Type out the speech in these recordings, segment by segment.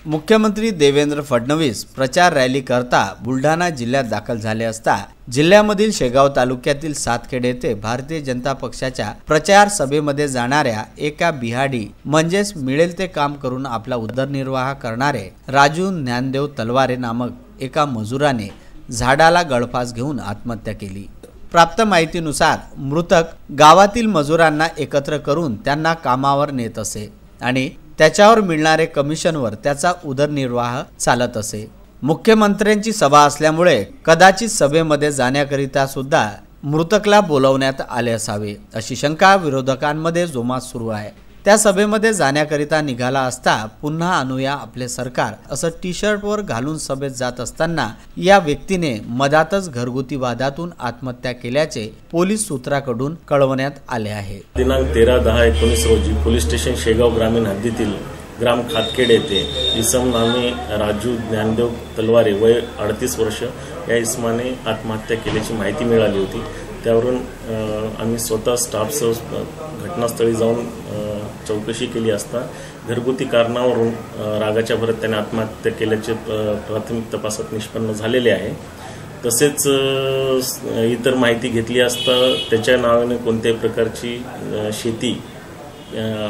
मुख्यमंत्री देवेंद्र फडणवीस प्रचार रॅली करता बुलढाणा जिल्ह्यात दाखल झाले असता जिल्ह्यामधील शेगाव तालुक्यातील सातखेड येथे भारतीय जनता पक्षाच्या प्रचार सभेमध्ये जाणाऱ्या एका बिहाडी म्हणजेच मिळेल ते काम करून आपला उदरनिर्वाह करणारे राजू ज्ञानदेव तलवारे नामक एका मजुराने झाडाला गळफास घेऊन आत्महत्या केली। प्राप्त माहितीनुसार मृतक गावातील मजुरांना एकत्र करून त्यांना कामावर नेत असे आणि त्याच्यावर मिळणारे कमिशनवर त्याचा उदरनिर्वाह चालत असे। मुख्यमंत्र्यांची सभा असल्यामुळे कदाचित सभेमध्ये जाण्याकरिता सुद्धा मृतकला बोलवण्यात आले असावे अशी शंका विरोधकांमध्ये जोमात सुरू आहे। त्या सभेमध्ये जाण्याकरिता निघाला असता पुन्हा आणूया आपले सरकार असं टी शर्टवर घालून सभेत जात असताना या व्यक्तीने मधातच घरगुती वादातून आत्महत्या केल्याचे पोलीस सूत्राकडून कळवण्यात आले आहे। दिनांक 13/10/19 रोजी पोलीस स्टेशन शेगाव ग्रामीण हद्दीतील ग्राम खातखेड येथे इसम नामे राजू ज्ञानदेव तलवारे वय 38 वर्ष या इसमाने आत्महत्या केल्याची माहिती मिळाली होती। त्यावरून आम्ही स्वतः स्टाफसह घटनास्थळी जाऊन चौकशी केली असता घरगुती कारणावरून रागाच्या भरात त्याने आत्महत्या केल्याचे प्राथमिक तपासात निष्पन्न झालेले आहे। तसेच इतर माहिती घेतली असता त्याच्या नावाने कोणत्याही प्रकारची शेती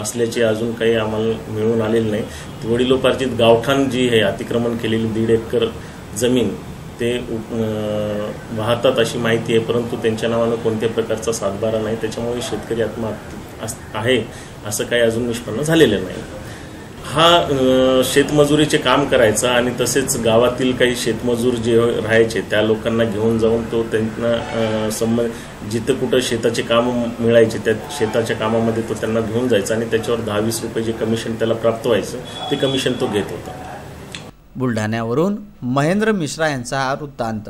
असल्याचे अजून काही आम्हाला मिळून आलेले नाही। वडिलोपार्जित गावठाण जी आहे अतिक्रमण केलेली 1.5 एकर जमीन ते वाहतात अशी माहिती आहे, परंतु त्यांच्या नावाने कोणत्याही प्रकारचा सातबारा नाही, त्याच्यामुळे शेतकरी आत्महत्या आहे असं काही अजून निष्पन्न झालेलं नाही। हा शेतमजुरीचे काम करायचा आणि तसेच गावातील काही शेतमजूर जे राहायचे त्या लोकांना घेऊन जाऊन तो त्यांना जिथं कुठं शेताचे काम मिळायचे त्या शेताच्या कामामध्ये तो त्यांना घेऊन जायचा आणि त्याच्यावर 10-20 रुपये जे कमिशन त्याला प्राप्त व्हायचं ते कमिशन तो घेत होता। बुलढाण्यावरून महेंद्र मिश्रा यांचा हा वृत्तांत।